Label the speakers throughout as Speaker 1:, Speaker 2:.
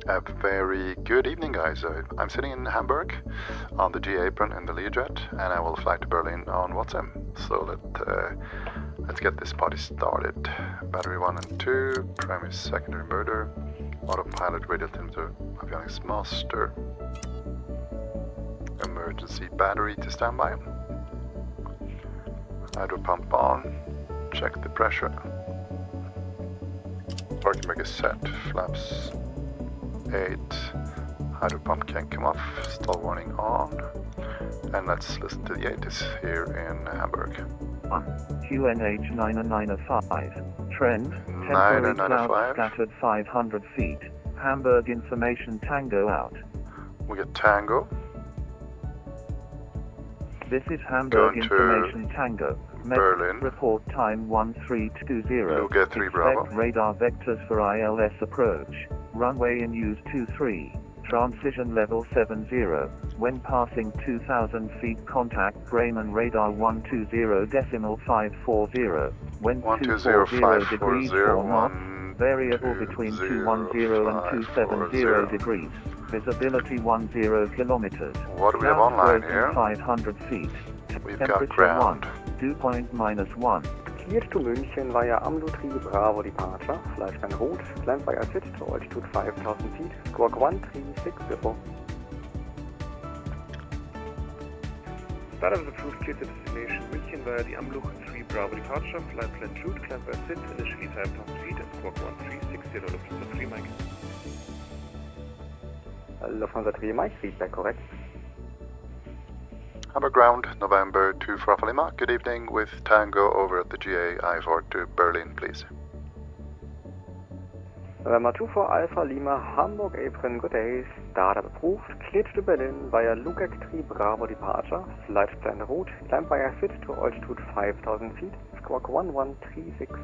Speaker 1: A very good evening, guys. I'm sitting in Hamburg on the G apron in the Learjet, and I will fly to Berlin on VATSIM. So let's get this party started. Battery 1 and 2, primary secondary inverter, autopilot radial altimeter, avionics master, emergency battery to standby, hydro pump on, check the pressure, parking brake is set, flaps 8, hydro pump can come off, stall warning on, and let's listen to the 80s here in Hamburg.
Speaker 2: QNH 995, trend, temporary cloud scattered 500 feet, Hamburg information Tango out.
Speaker 1: We get Tango.
Speaker 2: This is Hamburg
Speaker 1: Going
Speaker 2: information Tango.
Speaker 1: Berlin.
Speaker 2: Report time 1320.
Speaker 1: Learjet 3 Bravo.
Speaker 2: Expect radar vectors for ILS approach. Runway in use 23. Transition level 70. When passing 2,000 feet, contact Bremen radar 120.540. When 240 degrees or knots, variable between 210 and 270 degrees. Visibility 10 kilometers.
Speaker 1: What do we have online here?
Speaker 2: 500 feet.
Speaker 1: We've got ground.
Speaker 2: 1, dew point -1.
Speaker 3: Cleared to München via AMLO 3 Bravo departure, flight plan route, climb via SIT to altitude 5,000 feet, squawk 1360.
Speaker 4: Startup is approved, cleared to destination München via the AMLO 3 Bravo departure, flight plan route, climb via SIT, initially 5,000 feet and squawk 1360, Lufthansa 3 Mike.
Speaker 3: Lufthansa 3 Mike, feedback correct.
Speaker 1: Hamburg ground, November 2 for Alpha Lima. Good evening with Tango over at the GA IFR to Berlin, please.
Speaker 3: November 2 for Alpha Lima, Hamburg apron, good day. Startup approved, cleared to Berlin via Learjet 3 Bravo departure, flight plan route, climb via SIT to altitude 5,000 feet, squawk 1136.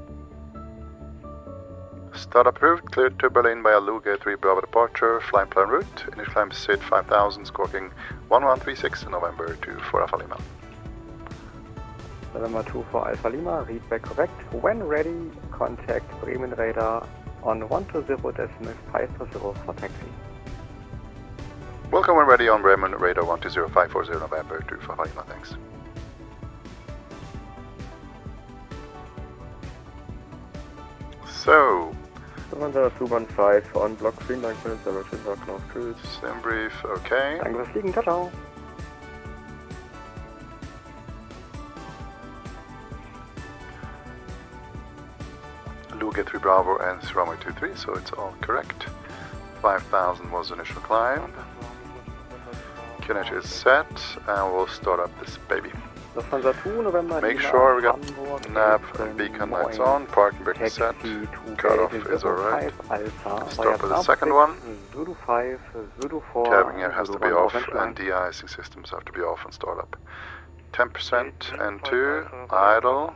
Speaker 1: Start approved, cleared to Berlin via Learjet 3 Bravo departure, flight plan route, initial climb SIT 5000, squawking 1136, November 2 for Alpha Lima.
Speaker 3: November 2 for Alpha Lima, readback correct. When ready, contact Bremen radar on 120.540 for taxi.
Speaker 1: Welcome when ready on Bremen radar 120.540, November 2 for Alpha Lima, thanks. So,
Speaker 3: Lufthansa 215 on block 3, 9 minutes, direction North Cruise.
Speaker 1: sim brief, okay.
Speaker 3: Danke fürs Fliegen, ciao, ciao.
Speaker 1: Learjet 3 Bravo and runway 23, so it's all correct. 5,000 was initial climb. QNH is set, and we'll start up this baby.
Speaker 3: Lufthansa 2, November
Speaker 1: Make
Speaker 3: Lima,
Speaker 1: sure we got
Speaker 3: Hamburg,
Speaker 1: nav and beacon lights on, parking brake is set, cutoff is alright. Start with the second one.
Speaker 3: Zulu 5, Zulu 4.
Speaker 1: Cabin gear has to be off, and de-icing systems have to be off and start up. 10% N2, idle.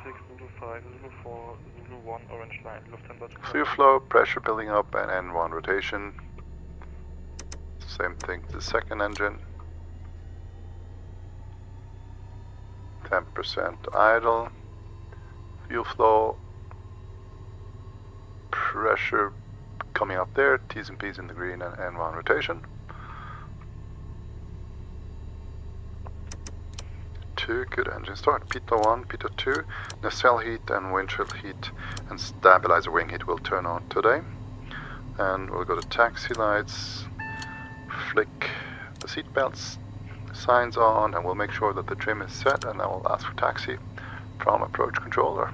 Speaker 1: Fuel flow, pressure building up, and N1 rotation. Same thing to the second engine. 10% idle, fuel flow, pressure coming up there, T's and P's in the green and N1 rotation. 2, good engine start. Pitot 1, Pitot 2, nacelle heat and windshield heat and stabilizer wing heat will turn on today. And we'll go to taxi lights, flick the seat belts, signs on, and we'll make sure that the trim is set, and then we'll ask for taxi from approach controller.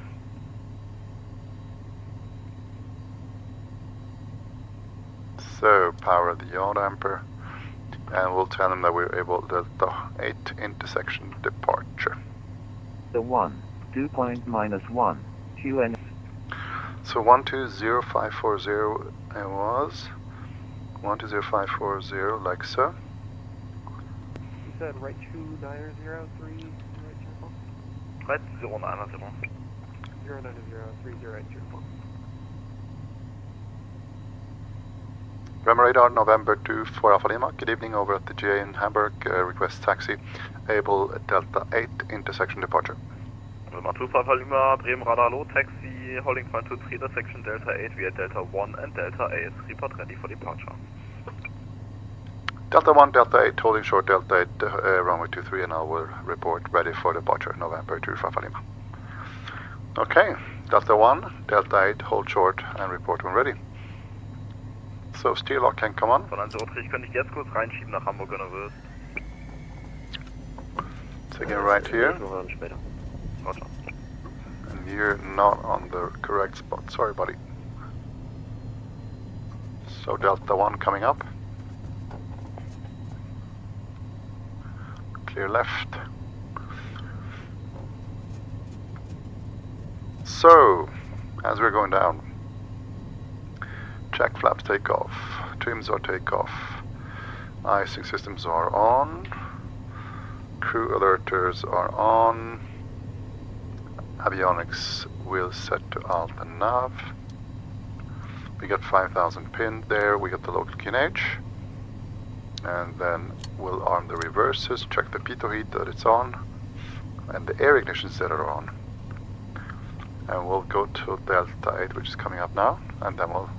Speaker 1: So power the yaw damper, and we'll tell them that we're able to the 8 intersection departure.
Speaker 2: The 1, dew point -1, QN.
Speaker 1: So 120540 it was 120540 like so.
Speaker 4: You said right 2903, right 09, 0903080.
Speaker 1: Bremen radar, November 2 for Alpha Lima. Good evening over at the GA in Hamburg. Request taxi, able Delta 8 intersection departure.
Speaker 4: November 2 for Alpha Lima, Bremen radar low, taxi, holding point 23 intersection Delta 8 via Delta 1 and Delta A is report ready for departure.
Speaker 1: Delta 1, Delta 8, holding short Delta 8, runway 23, and I will report ready for departure, November 2, Papa Lima. Okay, Delta 1, Delta 8, hold short and report when ready. So steer lock can come on.
Speaker 4: Von Anse-Utrecht, ich könnte dich jetzt kurz reinschieben nach Hamburg, wenn du willst.
Speaker 1: Taking right here.
Speaker 4: Roger.
Speaker 1: And you're not on the correct spot. Sorry, buddy. So Delta 1 coming up. Clear left. So, as we're going down, check flaps takeoff, trims are takeoff, icing systems are on, crew alerters are on, avionics will set to alt and nav. We got 5,000 pinned there, we got the local QNH, and then we'll arm the reverses, check the pitot heat that it's on, and the air ignitions that are on. And we'll go to Delta 8, which is coming up now, and then we'll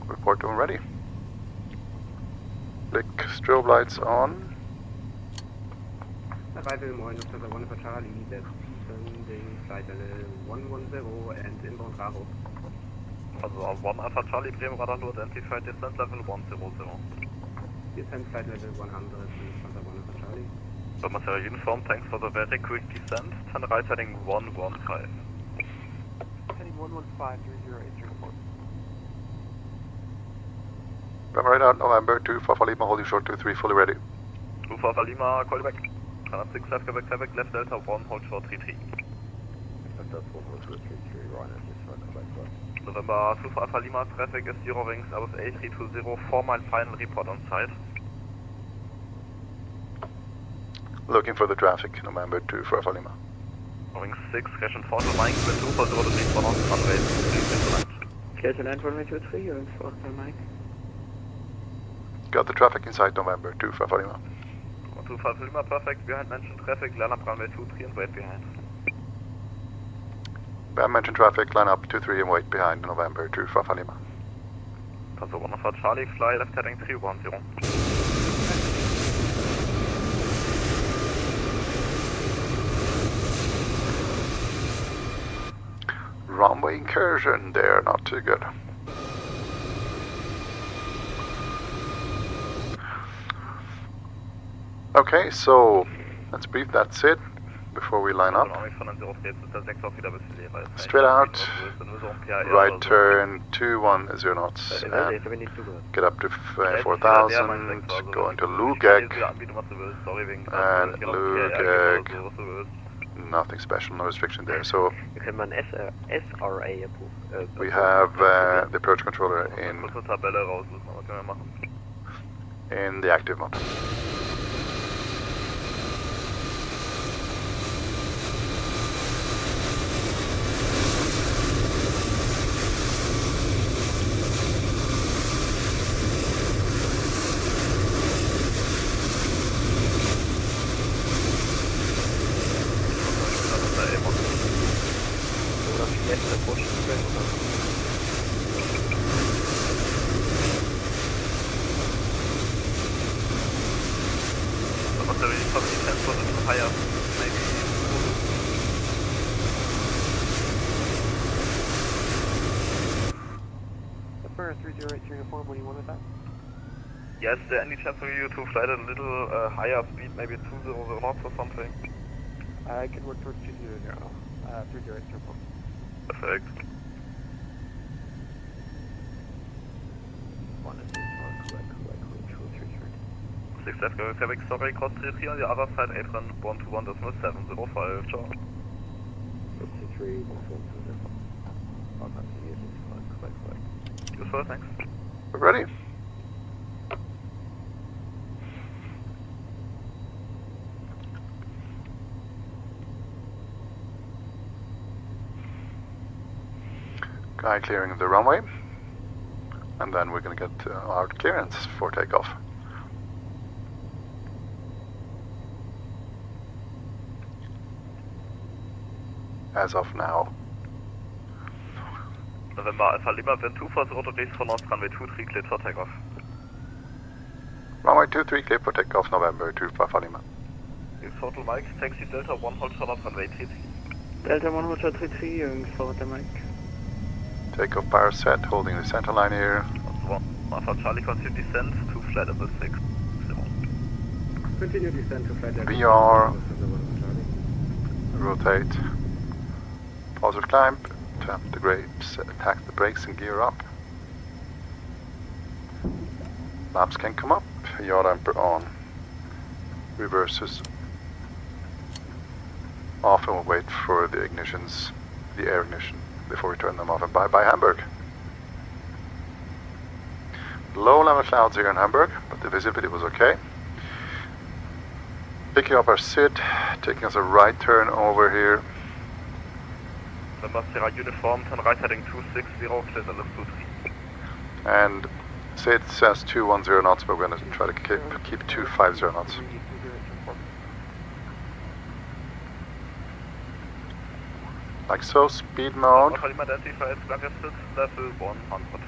Speaker 1: report when ready. Blick strobe lights on.
Speaker 3: Arrival Moin, Lufthansa 1 for Charlie, descending flight level 110 and inbound Bravo.
Speaker 4: Also 1 Alpha Charlie, Bremen radar identified, descent level 100.
Speaker 3: Descent flight level 100, Lufthansa 1 for Charlie.
Speaker 4: Material uniform, thanks for the very quick descent. Turn right heading 115.
Speaker 5: Heading 115, 308, report.
Speaker 1: Right out, November 2, Papa Lima, holding short 23, fully ready.
Speaker 4: 2 Alpha Lima, call back. 6 left, Quebec, Quebec, left Delta 1, hold short 33.
Speaker 3: That's 1 hold short 33, right, just for Quebec.
Speaker 4: November 2 Alpha Lima, traffic is 0 wings, Airbus A320, 4 mile final report on site.
Speaker 1: Looking for the traffic, November 2 for Alpha Lima.
Speaker 4: Wing 6, Ration 4 to Mike, with 2 for 0 degrees for us, runway 23.
Speaker 3: Clear to land runway 23, you're in for Mike.
Speaker 1: Got the traffic inside November 2 for Alpha Lima.
Speaker 4: 2 Alpha Lima, perfect, behind mentioned traffic, line up runway 23 and wait behind.
Speaker 1: Behind mentioned traffic, line up 23 and wait behind November 2 for Alpha Lima.
Speaker 4: Paso 1 for Charlie, fly left heading 310.
Speaker 1: Runway incursion there, not too good. Okay, so let's brief, that's it before we line up. Straight out, right turn 210 knots, and get up to 4,000, go into Lugeg, and Lugeg. Nothing special, no restriction there. So we have the approach controller in the active mode.
Speaker 5: Emperor 308 uniform, what do you want with that?
Speaker 4: Yes, there any chance for you to fly at a little higher speed, maybe 200 knots or something?
Speaker 5: I can work towards 200, 308 uniform.
Speaker 4: Perfect. 6 left, go Quebec, sorry, cross 33 on the other side, apron 121.705, ciao.
Speaker 3: 53, 121,
Speaker 4: Useful, thanks.
Speaker 1: We're ready. Guy clearing the runway, and then we're going to get our clearance for takeoff. As of now.
Speaker 4: November Alpha Lima, wind 2 for 0 degrees for north, runway 23, cleared for takeoff.
Speaker 1: Runway 123, clear for takeoff November 25 Lima.
Speaker 4: Total Mike, taxi Delta 1 hold forward runway 33.
Speaker 3: Delta 1 Hotel 33, Jürgens, forward the mic.
Speaker 1: Takeoff power set, holding the center line here.
Speaker 4: Alpha Charlie, continue descent to flight level 6.
Speaker 3: Continue descent to flight level
Speaker 1: VR, rotate, positive climb, tap the brakes, attack the brakes and gear up. Maps can come up, yaw damper on. Reverses off, and we'll wait for the ignitions, the air ignition, before we turn them off. And bye-bye Hamburg. Low level clouds here in Hamburg, but the visibility was okay. Picking up our SID, taking us a right turn over here.
Speaker 4: November Sierra uniform, turn right heading 260, clear level 23.
Speaker 1: And SID says 210 knots, but we're going to try to keep 250 knots. Like so, speed mode.
Speaker 4: Identified, level 100.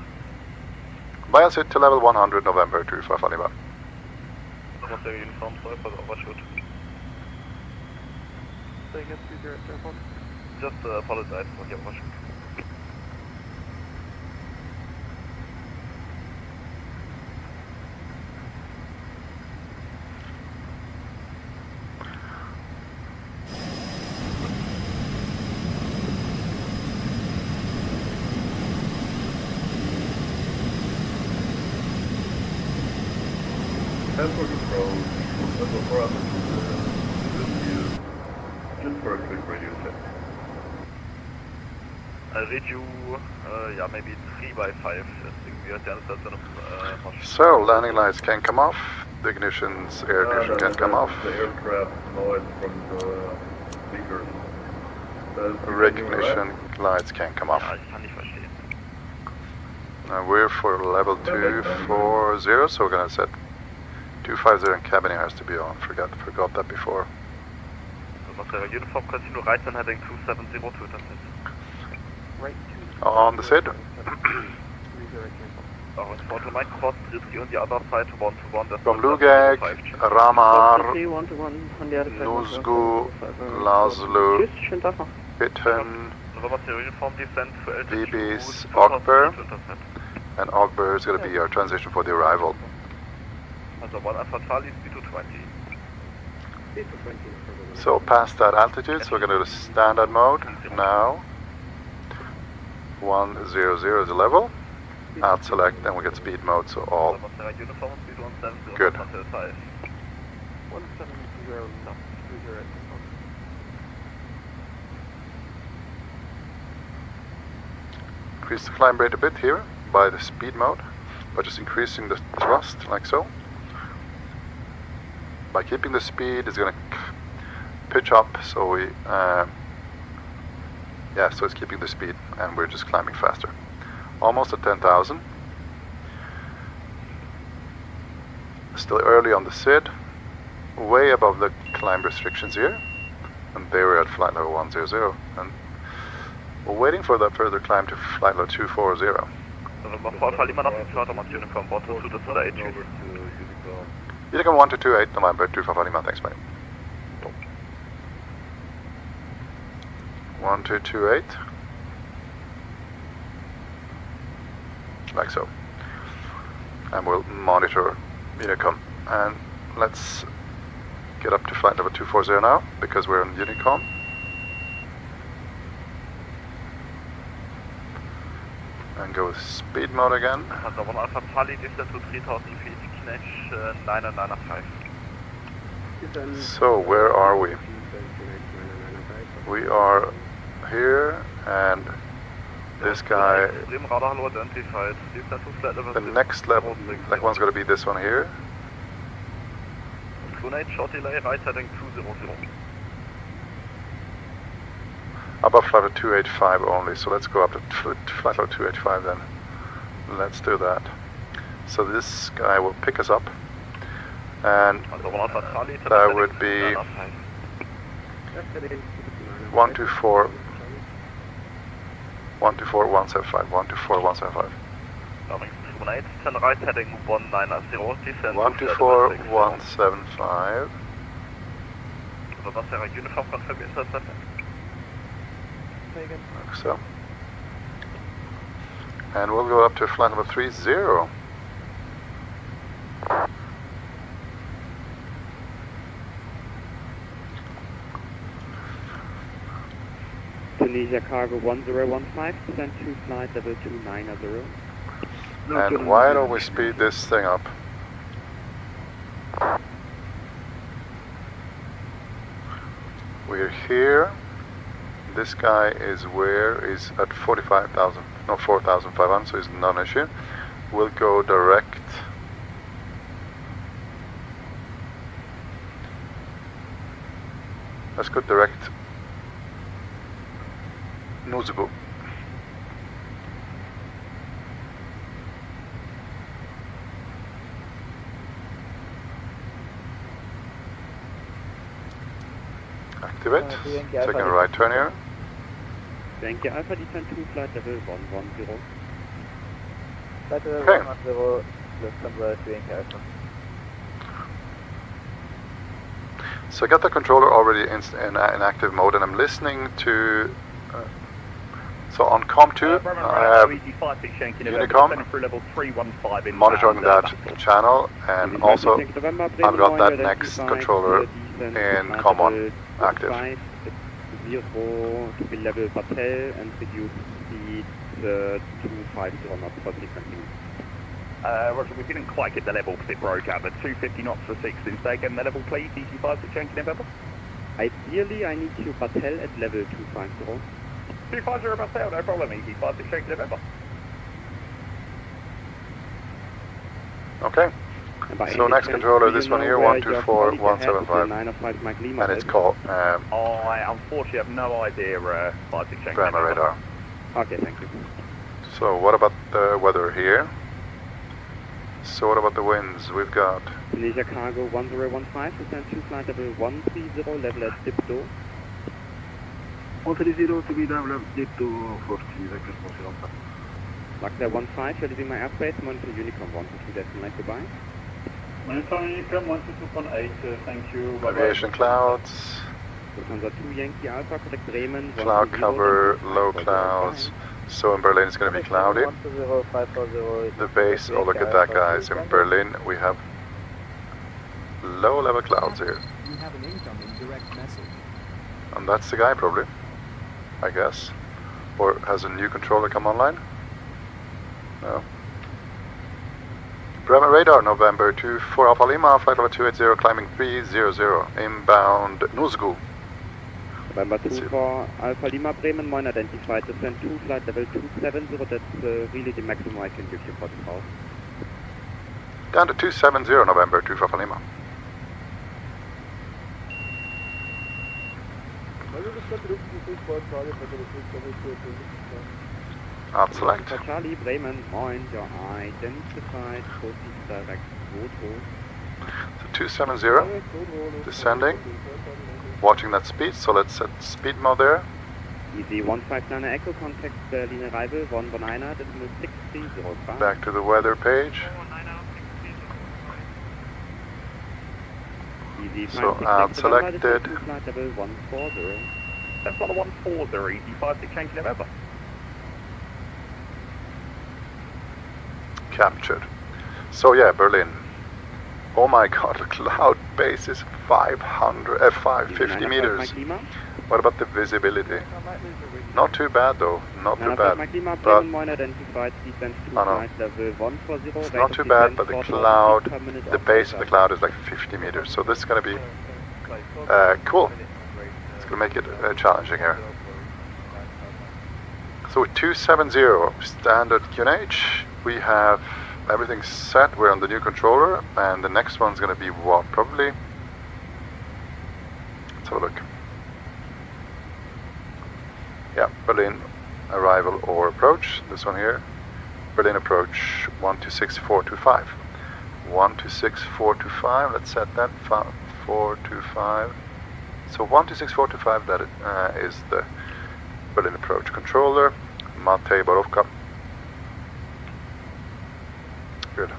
Speaker 1: Via SID to level 100, November 25 Lima.
Speaker 4: November Sierra uniform, sorry for the overshoot.
Speaker 5: Staying at 30 airport.
Speaker 4: Just apologize for the overshoot.
Speaker 6: Hamburg approach, level 4 altitude, just for a quick radio check.
Speaker 4: I read you, yeah, maybe 3 by 5. I think we are down
Speaker 1: So, landing lights can come off, the ignitions, air ignition can come off.
Speaker 6: The aircraft noise from the speakers.
Speaker 1: Recognition lights can come off.
Speaker 4: Ja, ich kann nicht verstehen.
Speaker 1: We're for level 240, so we're going to set 250 and cabin has to be on. Forgot that before.
Speaker 4: November uniform, continue right and heading 270 to intercept.
Speaker 5: Right
Speaker 1: On the SID.
Speaker 5: 30
Speaker 4: Auch in Total Mike, cross 30 on the other side, 1-1.
Speaker 1: From Lugag, Ramar,
Speaker 3: 1-1 on the other side.
Speaker 1: Nuzgu, Laszlo,
Speaker 3: Tschüss, schönen Tag noch.
Speaker 1: Bitten,
Speaker 4: November Sierra uniform, descent to altitude
Speaker 1: DB's
Speaker 4: 2000
Speaker 1: Ogber,
Speaker 4: to intercept.
Speaker 1: and Ogber is going to be our transition for the arrival.
Speaker 4: Also 1 Alpha Charlie, speed to 20.
Speaker 1: So past that altitude, so we're going to do the standard mode now. 100 is the level. Out select, then we get speed mode, so all
Speaker 4: November Sierra uniform, speed 170
Speaker 1: good.
Speaker 4: until 5.
Speaker 5: 170 knots, 30 airport.
Speaker 1: Increase the climb rate a bit here by the speed mode, by just increasing the thrust like so. By keeping the speed, it's going to pitch up, so we, yeah, so it's keeping the speed, and we're just climbing faster. Almost at 10,000. Still early on the SID, way above the climb restrictions here, and there we're at flight level 100, and we're waiting for that further climb to flight level 240.
Speaker 4: November 4 Alpha Lima, nothing further on uniform, 1 to 2 to the 8.
Speaker 1: Unicom 1228, November 25 Lima, thanks mate. 1228. Like so. And we'll monitor Unicom. And let's get up to flight level 240 now, because we're on Unicom. And go with speed mode again.
Speaker 4: Also 1 Alpha Charlie, descent to 3000 feet, Knetch 995.
Speaker 1: So where are we? We are here, and this guy,
Speaker 4: Extreme radar halo identified. Descent to flight level
Speaker 1: the
Speaker 4: 6.
Speaker 1: next level, like one's going to be this one here.
Speaker 4: Tonight, short delay, right heading 200.
Speaker 1: Above flight level 285 only, so let's go up to flight level 285 then. Let's do that. So this guy will pick us up, and that would be 124, 175, 124, 175.
Speaker 7: Boeing 718, turn right heading 190, descend
Speaker 1: 124175.
Speaker 7: Was there a uniform confirm intercept?
Speaker 1: Like so. And we'll go up to flight number 30.
Speaker 3: Tunisia cargo 1015, descend to flight level 290.
Speaker 1: And why don't we speed this thing up? We're here. This guy is at 45,000, no 4,500, so it's not an issue. We'll go direct. Let's go direct Nuzbu. Activate. Taking a right turn here.
Speaker 3: Thank you, Alpha descend to flight level 110.
Speaker 5: Flight level
Speaker 1: Okay.
Speaker 5: 110, Lufthansa to Yankee Alpha.
Speaker 1: So I got the controller already in active mode, and I'm listening to. So on COM2, I have Unicom monitoring that channel, and also I've got that next controller in COM1 active.
Speaker 3: Zero to be level Batel and reduce speed to 250 knots for sequencing.
Speaker 7: Roger, we didn't quite get the level because it broke out, but 250 knots for 6 instead. Again, the level please, DC56 Yankee November.
Speaker 3: Ideally, I need you Batel at level 250.
Speaker 7: 250 Batel, no problem, DC56 Yankee November.
Speaker 1: Okay. So next controller, this one here, 124175, and it's called
Speaker 7: I unfortunately have no idea, 56 Yankee
Speaker 1: Brahma
Speaker 7: November.
Speaker 1: radar.
Speaker 3: Okay, thank you.
Speaker 1: So what about the weather here? So what about the winds? We've got
Speaker 3: Tunisia cargo 1015, descend to flight level 130, level at Dipto.
Speaker 6: 130 to be level up Dipto 40,
Speaker 3: Lockdown 15, you're leaving my airspace, monitor Unicom 122, destination, goodbye.
Speaker 6: Monitor Unicom 122.8, thank you.
Speaker 1: aviation clouds,
Speaker 3: Lufthansa 2 Yankee Alpha, contact Bremen.
Speaker 1: cloud cover, low clouds. So in Berlin it's going to be cloudy.
Speaker 5: 120,
Speaker 1: The base, oh look at that guys, in Berlin we have low level clouds here.
Speaker 8: You have an incoming direct message.
Speaker 1: And that's the guy probably, I guess. Or has a new controller come online? No. Bremen radar, November 24 Alpha Lima, flight level 280, climbing 300, inbound Nuzgu.
Speaker 3: November 2 for Alpha Lima Bremen, mine identified, descend to flight level 270, that's really the maximum I can give you for the house.
Speaker 1: Down to 270, November 2 for Alpha Lima. I'll select.
Speaker 3: For Charlie Bremen, mine, you're identified, proceed direct Roto.
Speaker 1: So 270, descending, watching that speed, so let's set speed mode there.
Speaker 3: Easy 159 Echo, contact Berlin arrival 119, decimal 6305.
Speaker 1: Back to the weather page.
Speaker 3: Easy
Speaker 1: So
Speaker 3: 56
Speaker 1: I'll select
Speaker 3: November,
Speaker 1: it.
Speaker 3: flight level 140.
Speaker 7: That's not a 140, DC56 Yankee November.
Speaker 1: Captured. So yeah, Berlin. Oh my god, the cloud base is 550 meters. What about the visibility? Not too bad though, not too bad. But it's not too bad, but the cloud, the base of the cloud is like 50 meters. So this is going to be cool. It's going to make it challenging here. So with 270 standard QNH, we have everything set. We're on the new controller, and the next one's going to be what? Probably. Let's have a look. Yeah, Berlin arrival or approach. This one here. Berlin approach 126425. 126425. Let's set that 425. So 126425. That is the Berlin approach controller. Matej Borovka. Good.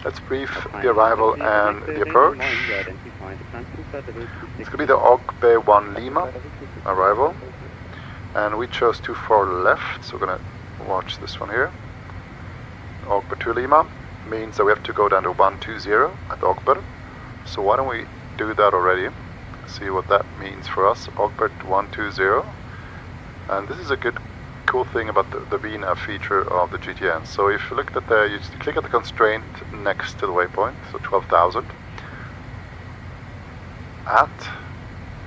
Speaker 1: Let's brief the arrival and the approach. It's going to be the OGB 1 Lima arrival. And we chose 24 left, so we're going to watch this one here. OGB 2 Lima means that we have to go down to 120 at OGB. So why don't we do that already? See what that means for us. OGB 120. And this is a cool thing about the VNAV feature of the GTN. So if you look at you just click at the constraint next to the waypoint, so 12,000 at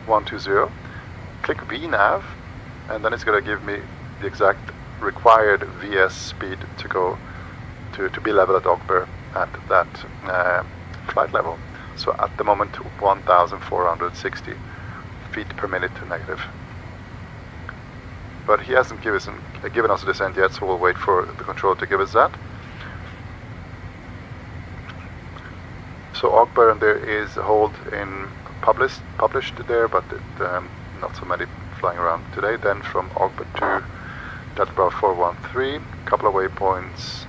Speaker 1: 120, click VNAV, and then it's going to give me the exact required VS speed to go to be level at OGB at that flight level. So at the moment 1,460 feet per minute negative. But he hasn't given us a descent yet, so we'll wait for the controller to give us that. So OGB, there is a hold in published there, but not so many flying around today. Then from OGB to Delta Bravo 413, a couple of waypoints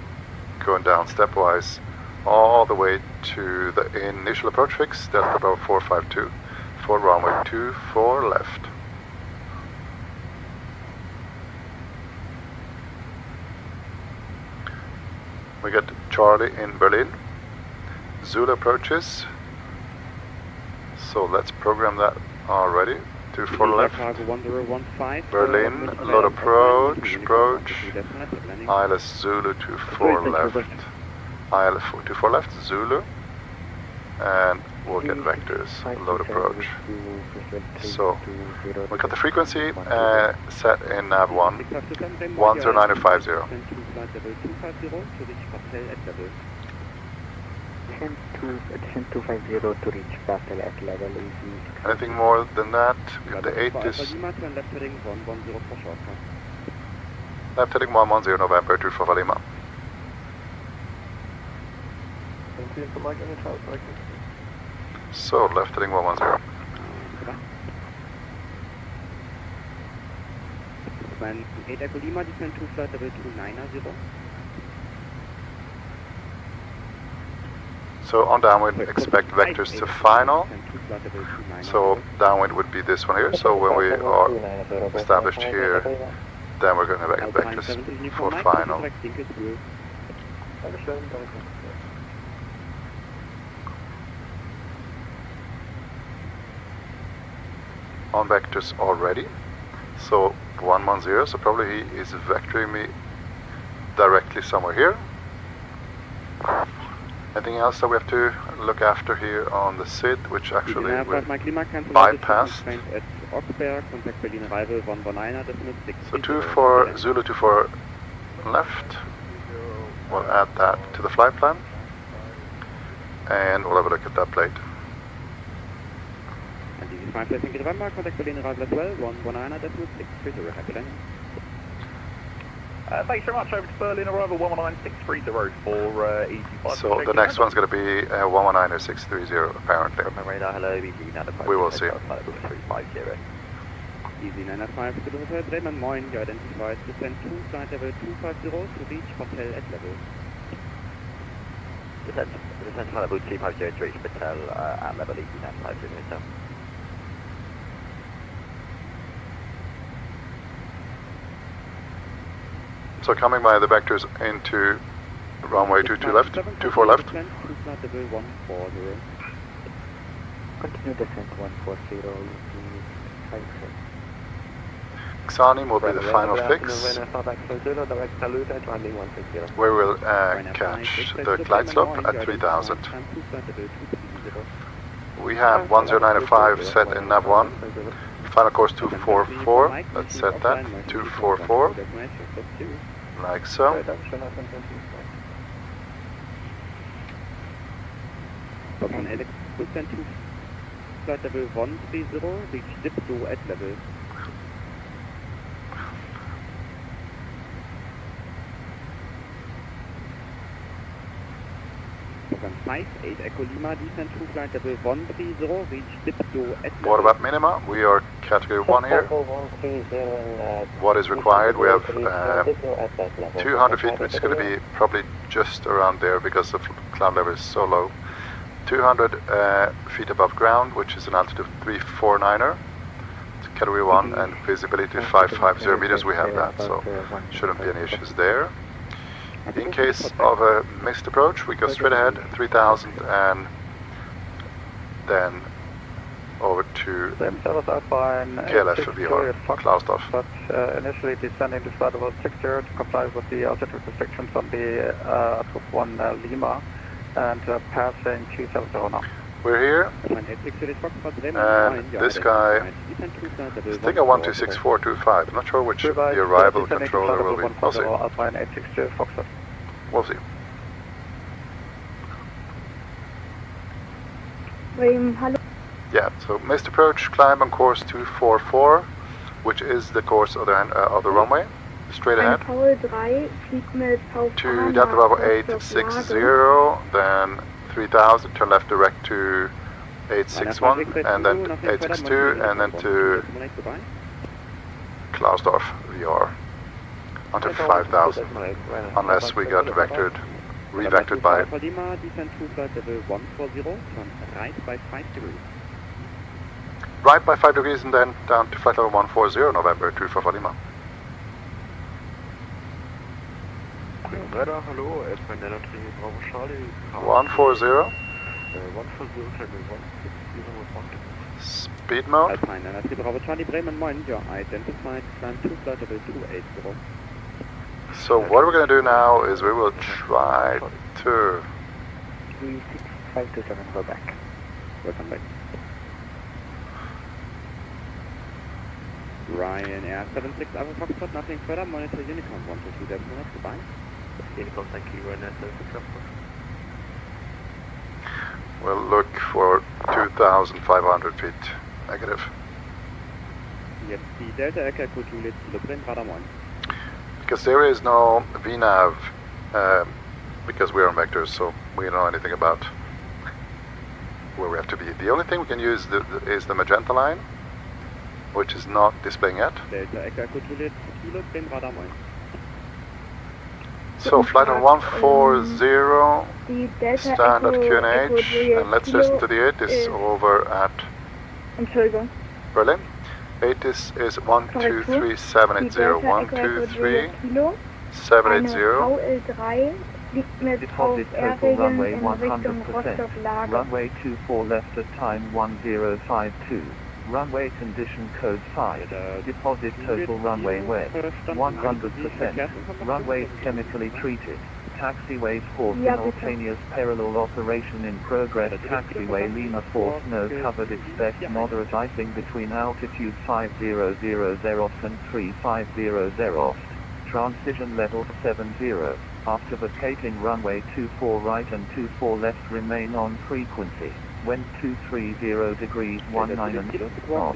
Speaker 1: going down stepwise all the way to the initial approach fix, Delta Bravo 452, for runway 24 left. We get Charlie in Berlin. Zulu approaches. So let's program that already. 24 left. Berlin, load approach. ILS Zulu 24 left. ILS 24 left, Zulu. And we'll get vectors, load approach. So we got the frequency set in nav 1, 10950.
Speaker 3: Descent 250 to reach Castle at level easy.
Speaker 1: Anything more than that? We have the 8 is left heading 110 November to Alpha Lima. So left heading 110.
Speaker 7: When 8 Echo Lima, descend to flight level 290.
Speaker 1: So on downwind, expect vectors to final. So downwind would be this one here. So when we are established here, then we're going to have vectors for final. On vectors already. So 110, so probably he is vectoring me directly somewhere here. Anything else that we have to look after here on the SID, which actually we bypassed. So 24 Zulu 24 left. We'll add that to the flight plan, and we'll have a look at that plate.
Speaker 7: Thanks very much. Over to Berlin, arrival 119-630 for EC5.
Speaker 1: So the next one's going to be 119-630 apparently.
Speaker 3: From radar, hello, easy 905.
Speaker 1: We will see.
Speaker 3: 350.
Speaker 7: Easy 905, Kilometer, Bremen Moin, you identified descent 2, flight level 250 to reach hotel at level.
Speaker 3: Descent flight level 250 to reach hotel at level easy 950.
Speaker 1: So coming by the vectors into runway 22 left, 24 left.
Speaker 3: Continue descent 140,
Speaker 1: Xanim will be the final fix, where we'll catch the glide slope at 3000. We have 10905 set in nav 1, final course 244, let's set that, 244, like so.
Speaker 7: Flight level 130, reach dip low at level. 1158 Echo Lima, descend to flight level 130, reach Diplo at
Speaker 1: What about minima? We are category 1 here. What is required? We have 200 feet, which is going to be probably just around there because the cloud level is so low. 200 feet above ground, which is an altitude of 349er. It's category 1 and visibility 550 meters. We have that, so shouldn't be any issues there. In case of a missed approach, we go straight ahead 3000 and then over to KLF VR, Klausdorf.
Speaker 3: But initially descending to flight level 60 to comply with the altitude restrictions on the Group 1 Lima and passing 270 now.
Speaker 1: We're here, and this guy is thinking 126425. I'm not sure which the arrival controller will be. We'll see. We'll see. Yeah, so missed approach, climb on course 244, which is the course of the runway. Straight ahead. To Delta Bravo 860, then 3000, turn left direct to 861, and then 862, and then to Klausdorf VR onto 5000, unless we got revectored by
Speaker 7: Lima, descend to flight level 140, turn right by 5 degrees.
Speaker 1: Right by 5 degrees and then down to flight level 140, November 25 Lima.
Speaker 5: Radar, hello, Airplane Bravo Charlie.
Speaker 1: 140.
Speaker 5: 140, category 160
Speaker 1: Speed mode.
Speaker 7: Alpine Bravo Charlie, Bremen, moin, you're identified, climb to flight level 280.
Speaker 1: So what we're going to do now is we will try to...
Speaker 3: 36527, go back.
Speaker 7: Welcome back. Ryanair 76 Alpha Foxtrot, nothing further, monitor Unicorn 122, goodbye.
Speaker 5: Unicorn, thank you, Ryanair 76 Alpha.
Speaker 1: We'll look for 2,500 feet negative.
Speaker 7: Jetzt die Delta Echo Juliet Kilo Bremen, Radar moin.
Speaker 1: Because there is no VNAV, because we are on vectors, so we don't know anything about where we have to be. The only thing we can use is the magenta line, which is not displaying yet.
Speaker 7: Delta Echo Juliet Kilo Bremen, Radar moin.
Speaker 1: So flight on 140, standard QNH, and let's listen to the 8 is over at Berlin. 8 is 123780, 123780.
Speaker 2: Deposit total runway 100%. Runway 24 left at time 1052. Runway condition code 5. Deposit total runway wet. 100%. Runway chemically treated. Taxiway 4 simultaneous parallel operation in progress. Taxiway Lima 4 snow covered, expect moderate icing between altitude 5000 off and 3500 off. Transition level 70. After vacating runway 24 right and 24 left, remain on frequency. Wind 230 degrees 19 and off.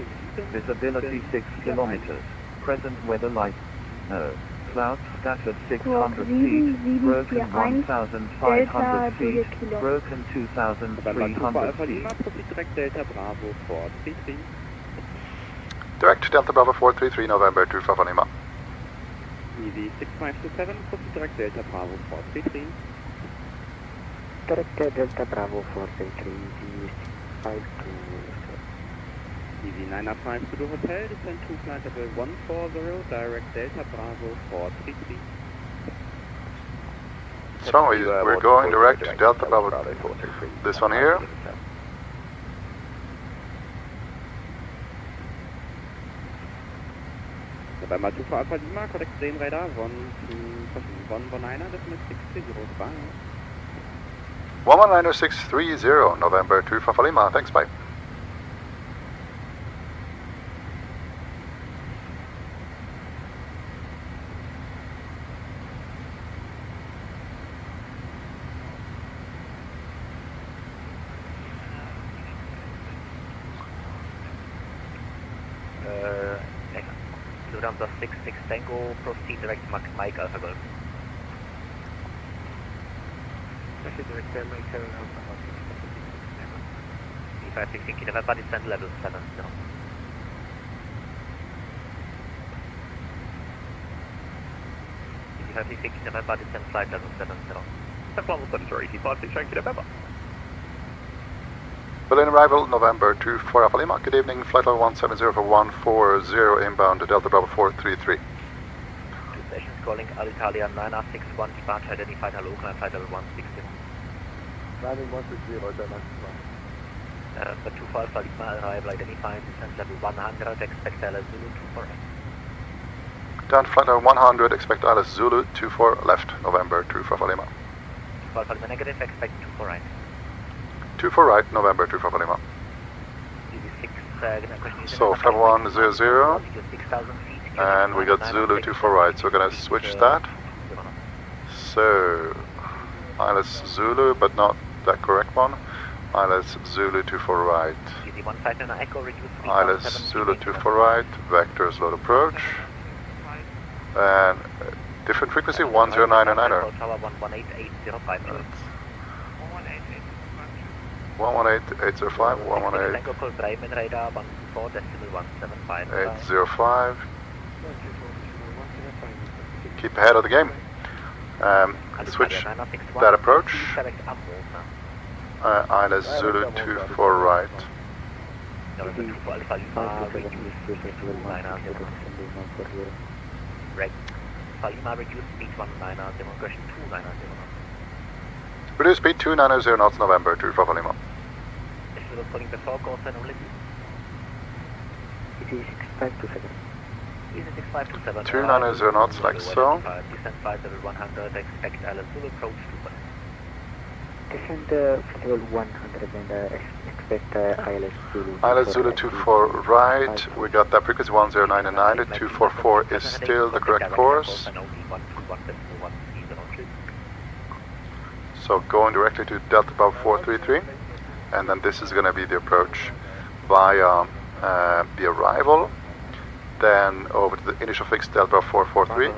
Speaker 2: Visibility 6 kilometers. Present weather light. No. Clouds scattered 600 feet. Broken 1,500 feet. Broken 2,300 feet.
Speaker 7: Direct Delta Bravo 433.
Speaker 1: Direct Delta Bravo 433, November 25 Lima.
Speaker 7: EV 6527, proceed direct Delta Bravo 433.
Speaker 3: Direct Delta Bravo 433,
Speaker 7: EV 905 to the hotel, descend to flight level 140, direct Delta Bravo 433.
Speaker 1: So we're going direct to Delta Bravo. This one here.
Speaker 7: November 24 Alpha Lima, correct same radar, 119er, decimal 630, bye.
Speaker 1: 119630, November 25 Lima. Thanks, bye.
Speaker 9: Lambda 66 Tango, proceed direct Mike Alpha Golf.
Speaker 3: 516 November, descent level 70. Easy 516 November, descent flight level 70.
Speaker 2: Level 73, Easy 568 November.
Speaker 1: Berlin arrival, November 24 Alpha Lima. Good evening, flight level 170 for 140 inbound to Delta Bravo 433.
Speaker 3: Two stations calling Alitalia 961, departure identified, hello, climb flight level 160.
Speaker 5: Landing 160, Delta
Speaker 3: Number 24 Alpha Lima, arrival identified, descent level 100, expect LS Zulu 248.
Speaker 1: Down to flight level 100, expect Alice Zulu 24 left, November 24 Alpha Lima.
Speaker 3: 24 Alpha Lima negative, expect 24 right.
Speaker 1: 24 right, November 24 Alpha Lima. So flight 100,
Speaker 3: 6,000 feet.
Speaker 1: and we got Zulu 24 right, so we're gonna switch that. So, Alice Zulu, but not that correct one. Alice Zulu 24 right.
Speaker 3: Easy 159 Echo, reduce speed.
Speaker 1: Alice Zulu 24 right, vector slow approach. And different frequency, 1099er.
Speaker 3: Tower 118805.
Speaker 1: 118805, 118.
Speaker 3: Tango call Bremen radar 14 decimal 175.
Speaker 1: 805. Keep ahead of the game. Switch that approach. Alice Zulu 24 right.
Speaker 3: Alpha Lima reduce speed 190, question 290.
Speaker 1: Reduce speed 290 knots, November 24 Alpha Lima.
Speaker 3: If you were calling before, call sign only.
Speaker 9: It is 6527.
Speaker 3: Easy 6527.
Speaker 1: 290 knots, like so.
Speaker 3: Descent flight level 100, expect Alice Zulu approach 2.
Speaker 9: Descend level 100 and expect ILS Zulu.
Speaker 1: ILS Zulu 24 right, we got that frequency 1099, 244 is still the correct course. So going directly to Delta Bravo 433, and then this is going to be the approach via the arrival, then over to the initial fix Delta Bravo 443,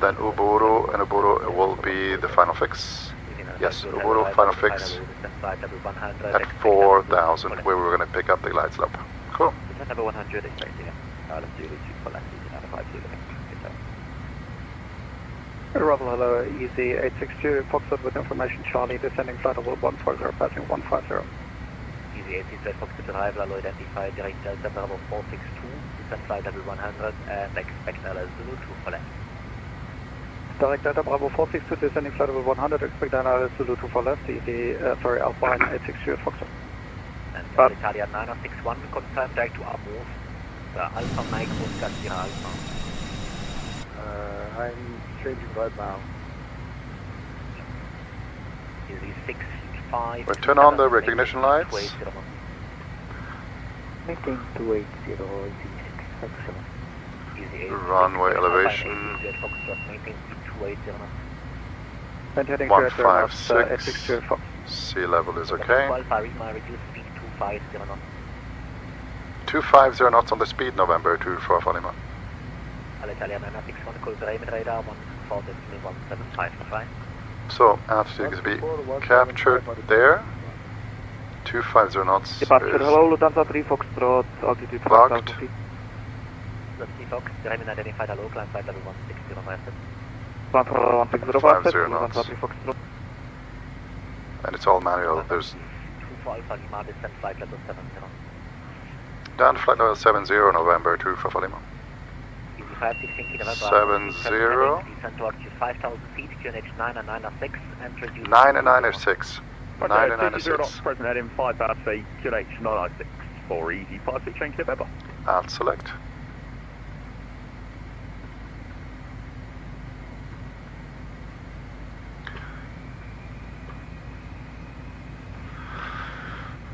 Speaker 1: then Uburu, and Uburu will be the final fix. Yes, Uburu final fix at 4,000, where we're going to pick up the glide slope. Cool.
Speaker 3: Number 100 is right here.
Speaker 10: Arrival, hello, easy 862, Foxtrot with information, Charlie, descending flight level 140, passing 150.
Speaker 3: Easy 862, Foxtrot arrival, hello, identify direct Delta Bravo 462, descend flight level 100, and expect LS Zulu 2 for left.
Speaker 10: Direct Delta Bravo 462, descending flight level 100, expect LS Zulu 2 for left, easy, Alpine 862, Foxtrot.
Speaker 3: And Italia 961, confirm direct to our move, Alpha Mike, Oscar Sierra Alpha.
Speaker 5: I'm changing right now.
Speaker 3: Easy 65.
Speaker 1: We'll turn on the recognition lights.
Speaker 9: Maintain 280, easy 657.
Speaker 3: Easy
Speaker 1: Runway elevation.
Speaker 10: And heading to
Speaker 1: 156. Sea level is okay. 250 knots on the speed, November 24 Alpha Lima.
Speaker 3: Alitalia 961, call Bremen radar 14.175.
Speaker 1: So altitude is be captured there. 250 knots.
Speaker 10: Departure,
Speaker 1: is
Speaker 10: hello, Lufthansa 3 Foxtrot, altitude
Speaker 1: blocked.
Speaker 10: 5,000 feet.
Speaker 3: Fox, Bremen identified a low climb flight level 160 5.
Speaker 10: 160 Lufthansa 3 Foxtrot.
Speaker 1: And it's all manual. There's
Speaker 3: 24 Alpha Lima, descent flight level 70.
Speaker 1: down to flight level 70, November 2 Alpha Lima.
Speaker 3: Easy 516 November.
Speaker 1: 70.
Speaker 3: Descent towards 5,000 feet, QNH 996, and reduce.
Speaker 1: 996.
Speaker 2: Roger,
Speaker 1: 996.
Speaker 2: present heading 5 out of QNH 996 for easy 56 change November.
Speaker 1: Alt select.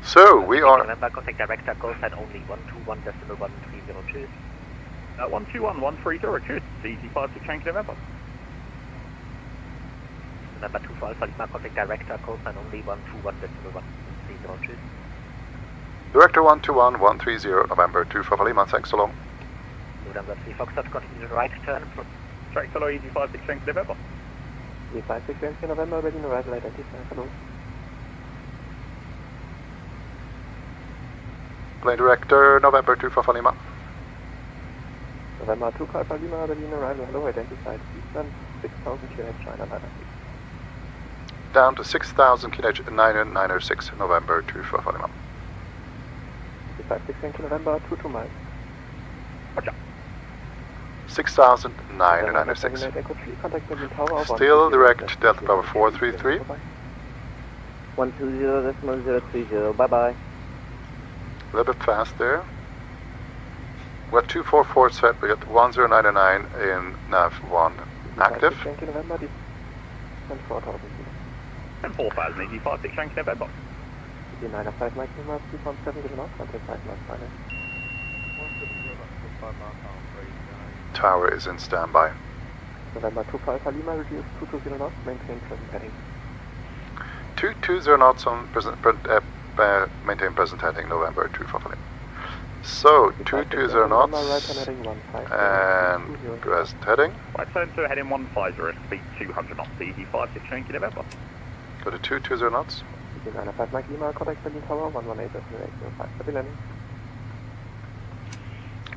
Speaker 1: So we are.
Speaker 3: November, contact director, call sign only 121.1302.
Speaker 2: 121.130, easy 56 change November.
Speaker 3: November 2 for Alpha Lima, contact director, call sign only 121.1302.
Speaker 1: Director 121.130, November 2 for Alpha Lima, thanks so long.
Speaker 3: November 3 Foxtrot, continue the right turn.
Speaker 2: Direct hello, easy 56 change November.
Speaker 3: 5 Yankee November, Berlin arrival identified. Hello.
Speaker 1: Plane director, November 2 for Lima.
Speaker 3: November 2 Alpha Lima, Berlin arrival. Hello, identified. Eastern 6000 km China 906.
Speaker 1: Down to 6,000 km 906, November 2 for Lima.
Speaker 3: 5 Yankee November, 22 miles.
Speaker 7: Roger.
Speaker 1: 6,906. Still direct Delta Bravo 433.
Speaker 9: 120.030, bye bye.
Speaker 1: A little bit fast there. We got 244 set, we got 1099 in nav 1 active.
Speaker 3: November, 4,000 feet.
Speaker 7: And 4,000, easy 56 Yankee November.
Speaker 3: 905 Mike Lima, 3.7 given off, 105 miles final.
Speaker 1: Tower is in standby.
Speaker 3: November 2 Alpha Lima, reduce 220 knots, maintain present heading.
Speaker 1: 220 knots on present, maintain present heading, November 2 for Lima. So, 220 knots and present heading.
Speaker 7: Right turn to heading 150, speed 200 knots, easy 56 Yankee November.
Speaker 1: Go to 220 knots.
Speaker 3: 905 Mike Lima, contact Berlin Tower, 118.805 for the landing.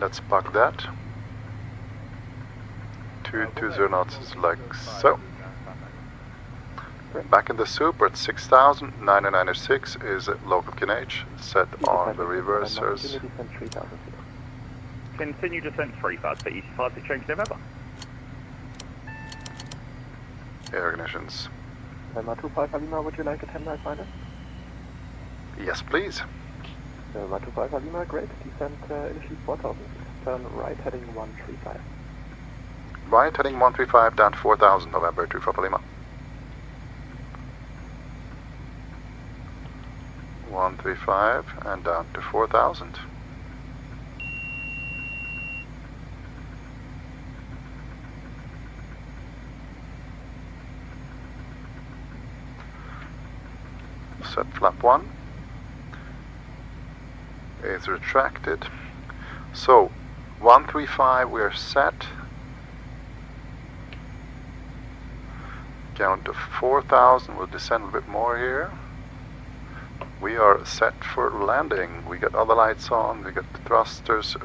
Speaker 1: Let's park that. 220 knots is like so. Back in the soup, we're at 6,996 is local QNH, set on the reversers.
Speaker 7: Continue descent 3,000 feet, easy 56 Yankee November.
Speaker 1: Air ignitions.
Speaker 3: November 2 Alpha Lima, would you like a 10 mile final?
Speaker 1: Yes, please.
Speaker 3: November 2 Alpha Lima, great. Descent initially 4,000 feet. Turn right heading 135.
Speaker 1: Right heading 135 down to 4,000, November 2 for Lima. 135 and down to 4,000. Set flap 1 is retracted. So 135 we are set. Down to 4,000, we'll descend a bit more here. We are set for landing. We got all the lights on, we got the thrusters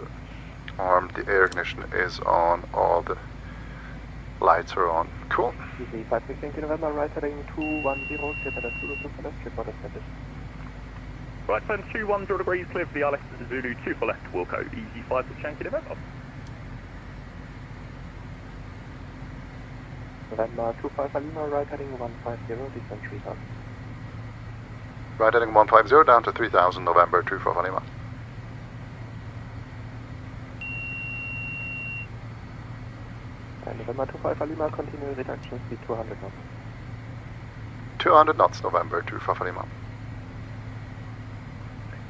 Speaker 1: armed, the air ignition is on, all the lights are on. Cool.
Speaker 3: Easy 5 November, right heading 210, clear for the Zulu for left, report ascended.
Speaker 7: Right turn 210 degrees, clear for the Alex Zulu 2 for left, Wilco, easy 56 Yankee November.
Speaker 3: November 2 Alpha Lima, right heading 150, descent 3,000.
Speaker 1: Right heading 150 down to 3,000, November 2 for Lima.
Speaker 3: And November 2 Alpha Lima, continue reduction speed 200 knots.
Speaker 1: 200 knots, November 2 for Lima.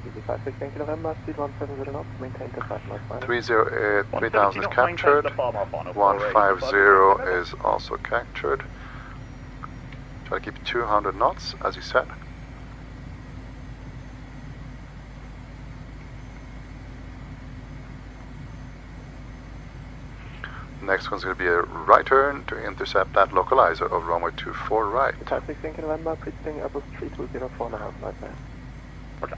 Speaker 3: Easy 56 November, speed 170 knots, maintain to 5 miles final.
Speaker 1: 3,000 is captured, 150 is also captured. Try to keep 200 knots, as you said. Next one's going to be a right turn to intercept that localizer of runway 24 right.
Speaker 3: 56 November, preceding Airbus 3204.5 miles now.
Speaker 7: Roger.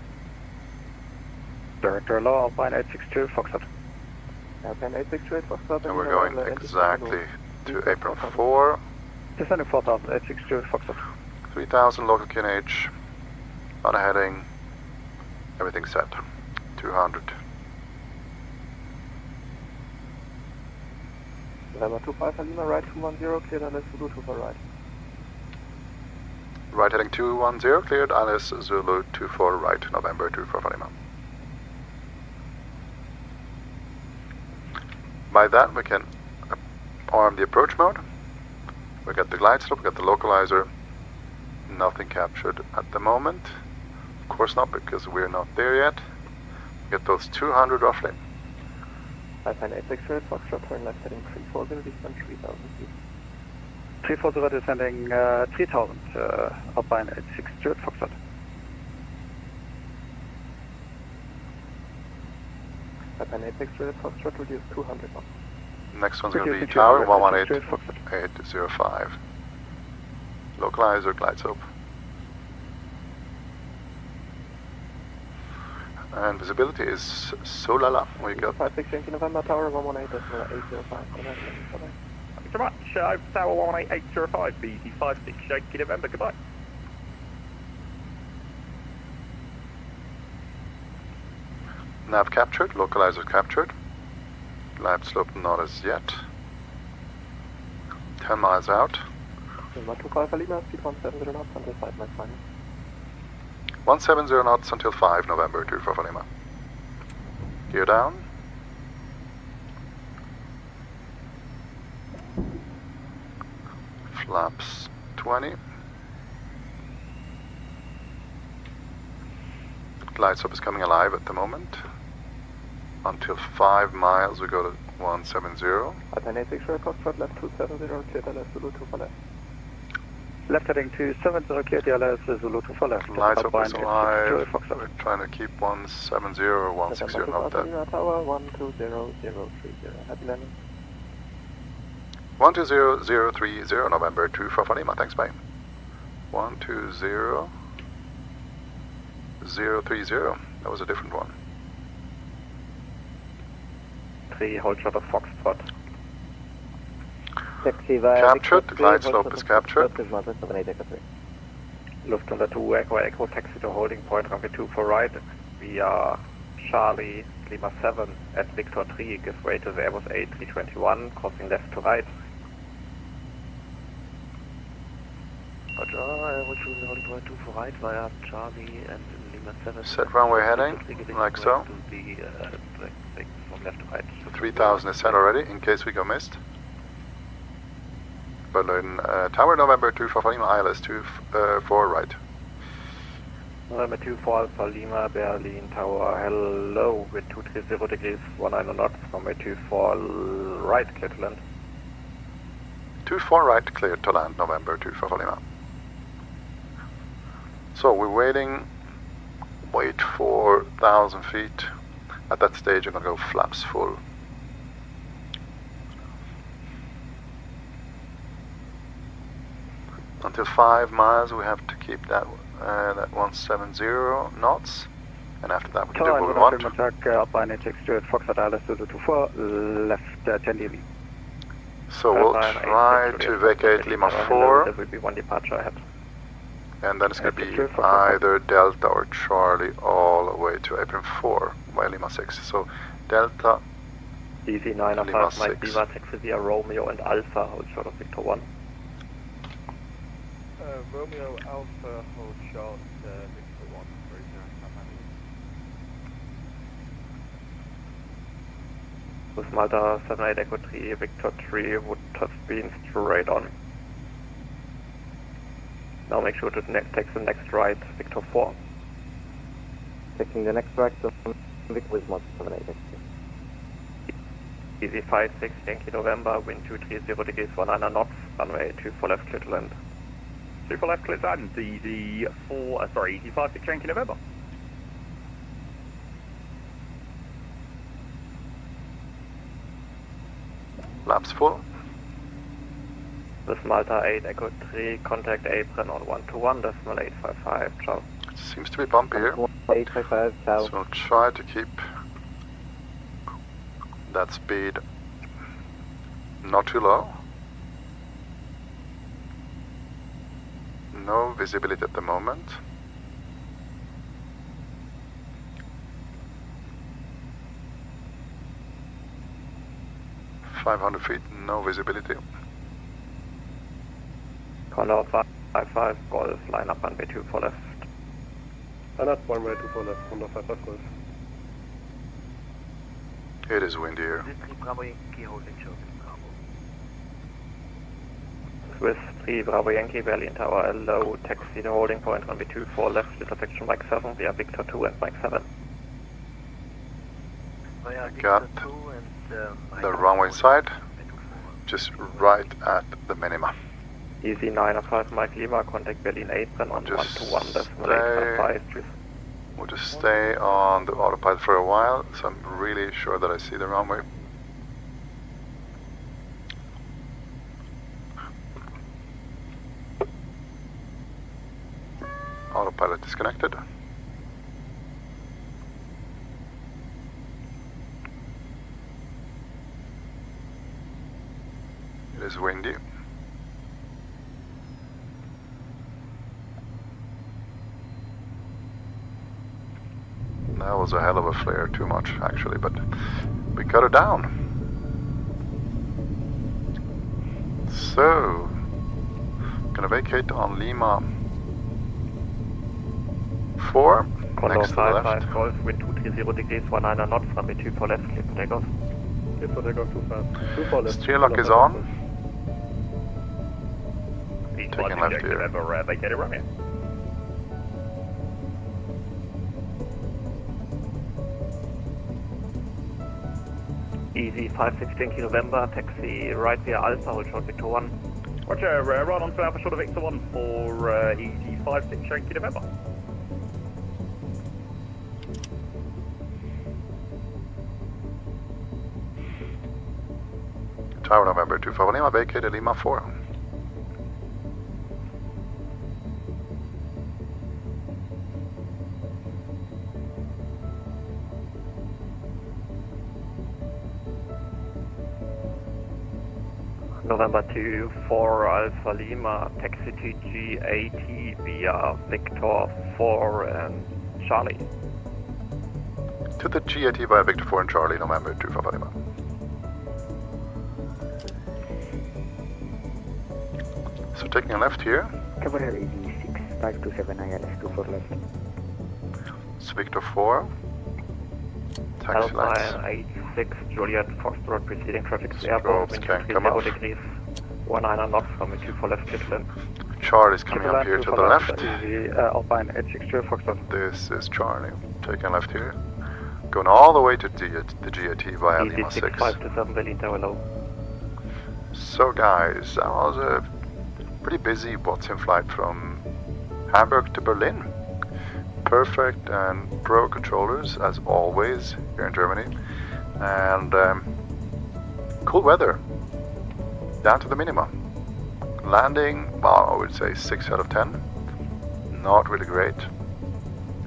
Speaker 10: Director low, Alpine 862, Foxtrot.
Speaker 3: Alpine 862, Foxtrot.
Speaker 1: And we're going exactly to apron 4.
Speaker 10: Descending 4,000, 862, Foxtrot.
Speaker 1: 3,000 local QNH, on a heading, everything set. 200.
Speaker 3: November 2 Alpha Lima, right 210, cleared Alice Zulu 2 for right.
Speaker 1: Right heading 210, cleared Alice Zulu 24 right, November 2 for Lima. By that we can arm the approach mode. We got the glide slope, we got the localizer. Nothing captured at the moment. Of course not, because we're not there yet. We get those 200 roughly.
Speaker 3: Alpine 868, Foxtrot, turn left heading 340, descend 3,000 feet.
Speaker 10: 340 descending 3,000, Alpine 868, Foxtrot.
Speaker 3: Alpine 868, Foxtrot, reduce 200 knots.
Speaker 1: Next one's going to be tower 118.805. Localizer, glide slope. And visibility is so la la. We got
Speaker 3: 56 Yankee November, Tower 118.805.
Speaker 11: Thanks very much. Tower 118.805, BT 56 Yankee November, goodbye.
Speaker 1: nav captured, localizer captured. Glide slope not as yet. 10 miles out.
Speaker 3: Number 25 Lima, speed 170 knots until 5 miles final.
Speaker 1: 170 knots until 5 November 25 Lima. Gear down. Flaps 20. Glide slope is coming alive at the moment. Until 5 miles we go to 170.
Speaker 3: Alternate 6 Foxtrot, left 270, cleared LS Zulu 2 for left.
Speaker 10: Left heading 270, cleared LS Zulu 2 for left.
Speaker 1: Glide slope is alive. We're trying to keep 170 or 160, not that.
Speaker 3: Tower 120030. Happy landing.
Speaker 1: 120.030 November 25 Lima, thanks bye. 120.030, that was a different one.
Speaker 3: 3 hold shot of Foxtrot.
Speaker 9: Taxi via
Speaker 1: Captured, the glide slope is captured.
Speaker 3: Lufthansa 2 Echo taxi to holding point runway 2 for right via Charlie Lima 7 at Victor 3, give way to the Airbus A321, crossing left to right.
Speaker 2: Roger, I will choose the holding point 2 for right via Charlie and Lima 7.
Speaker 1: Set runway heading, like so.
Speaker 2: From left to right.
Speaker 1: 3000 is set already, in case we go missed. Berlin Tower November 25 Lima, ILS 24 right.
Speaker 3: November 24 Alpha Lima, Berlin Tower, hello, with 230 degrees, 19 knots, runway 24 right, clear to land.
Speaker 1: 24 right, clear to land, November 25 Lima. So we're waiting, wait for 1,000 feet. At that stage I'm going to go flaps full. Until 5 miles we have to keep that 170 knots, and after that we can do what we want.
Speaker 10: Attack Alpine HX2 at Foxtrot ILS 224, left 10 dB.
Speaker 1: So we'll try to vacate Lima 4.
Speaker 3: There will be one departure ahead.
Speaker 1: And then it's going to be either Delta or Charlie all the way to apron 4 by Lima 6. So Delta,
Speaker 3: DC 905
Speaker 1: Lima
Speaker 3: Mike
Speaker 1: 6.
Speaker 3: Lima taxi via Romeo and Alpha, hold short of Victor 1.
Speaker 5: Romeo Alpha, hold short, Victor 1, 30,
Speaker 3: With Malta 78 Echo 3, Victor 3 would have been straight on. Now make sure to take the next right, Victor 4.
Speaker 9: Taking the next right, so Vic with Malta 78.
Speaker 3: Easy 56 Yankee November, wind 230 degrees, 19 knots, runway 24 left, clear to land.
Speaker 11: 24 left, clear to land, easy 56 Yankee November.
Speaker 1: flaps full.
Speaker 3: With Malta 8 Echo 3, contact apron on 121.855, ciao.
Speaker 1: It seems to be bumpy here.
Speaker 9: 855, ciao.
Speaker 1: So we'll try to keep that speed not too low. No visibility at the moment. .500 feet, no visibility.
Speaker 3: Condor 55 Golf, line up runway 24 left.
Speaker 6: And that's runway 24 left, Condor 55 Golf.
Speaker 1: It is windy here.
Speaker 3: Swiss 3 Bravo Yankee, Berlin Tower, hello, taxi the holding point, runway 24 left, intersection Mike 7 via Victor 2 and Mike 7.
Speaker 1: Got the runway side, just right at the minima.
Speaker 3: Easy 905 Mike Lima, contact Berlin apron on 121.855.
Speaker 1: We'll just stay on the autopilot for a while, so I'm really sure that I see the runway. disconnected. It is windy. That was a hell of a flare, too much actually, but we got it down. So, gonna vacate on Lima 4, next to the left.
Speaker 3: Golf, wind 230 degrees, 19 knots, runway 24 left, clear for takeoff.
Speaker 6: Clear for takeoff, 24 left.
Speaker 1: Steer lock is on.
Speaker 11: Taking
Speaker 1: left here.
Speaker 11: Ever vacated runway.
Speaker 3: Easy 516 November, taxi right via Alpha, hold short Victor 1.
Speaker 11: Roger, right on to Alpha short of Victor 1 for Easy 56 Yankee November.
Speaker 1: Tower November 25 Lima, vacated Lima 4.
Speaker 3: November 2, 4 Alpha Lima, taxi to GAT via Victor 4 and Charlie.
Speaker 1: To the GAT via Victor 4 and Charlie, November 25 Lima. So taking a left here.
Speaker 12: Cavalry 86, 527 ILS 24 left.
Speaker 1: It's Victor 4. Taxi lights.
Speaker 3: Alpine 86, Juliet, Foxtrot, preceding traffic to airborne, wind
Speaker 1: can come up.
Speaker 3: 30 degrees, 19 knots, runway 24 left, clear to land.
Speaker 1: Charlie's coming up here to the left.
Speaker 10: Alpine 862, Foxtrot.
Speaker 1: This is Charlie, taking left here. Going all the way to the GAT via Lima 6.
Speaker 3: 527 Berlin Tower low.
Speaker 1: So guys, that was a pretty busy VATSIM flight from Hamburg to Berlin. Perfect and pro controllers as always here in Germany, and cool weather down to the minima. Landing, well, I would say 6 out of 10. Not really great.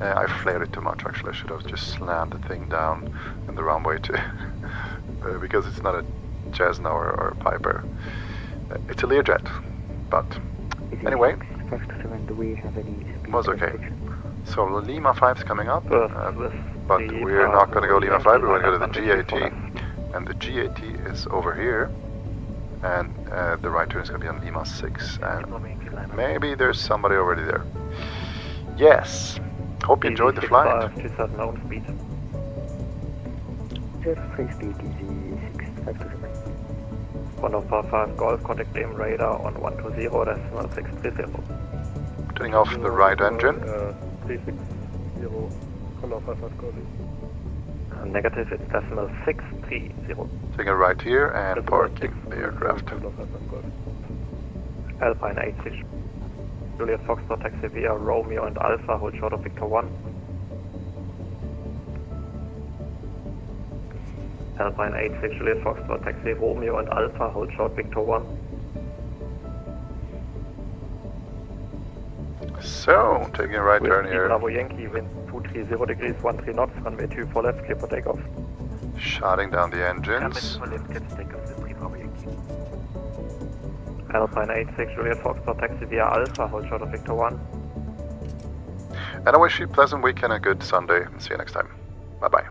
Speaker 1: I flared it too much actually. I should have just slammed the thing down in the runway to because it's not a Cessna or a Piper. It's a Learjet, but anyway, it was okay. So Lima 5 is coming up, but we're not going to go Lima 5, we're going to go to the GAT, and the GAT is over here, and the right turn is going to be on Lima 6, and maybe there's somebody already there. Yes, hope you enjoyed the flight.
Speaker 3: 2000 known speed.
Speaker 12: Free speed, easy 6, 527.
Speaker 3: 105 Golf, contact aim radar on 120.630.
Speaker 1: Turning off the right engine.
Speaker 6: 360, 155 Golf.
Speaker 3: Negative, it's decimal 630.
Speaker 1: Taking a right here and parking the aircraft.
Speaker 3: Alpine 86. Juliet Foxtrot, taxi via Romeo and Alpha, hold short of Victor 1. Alpine 86, Juliet Foxtrot, taxi Romeo and Alpha, hold short Victor 1.
Speaker 1: So, taking a right turn here.
Speaker 3: Bravo Yankee, wind 230 degrees, 13 knots, runway 24 left, clear for takeoff.
Speaker 1: Shutting down the engines.
Speaker 3: Alpine 86, Juliet Foxtrot, taxi via Alpha, hold short of Victor 1.
Speaker 1: And I wish you a pleasant weekend and a good Sunday, and see you next time. Bye bye.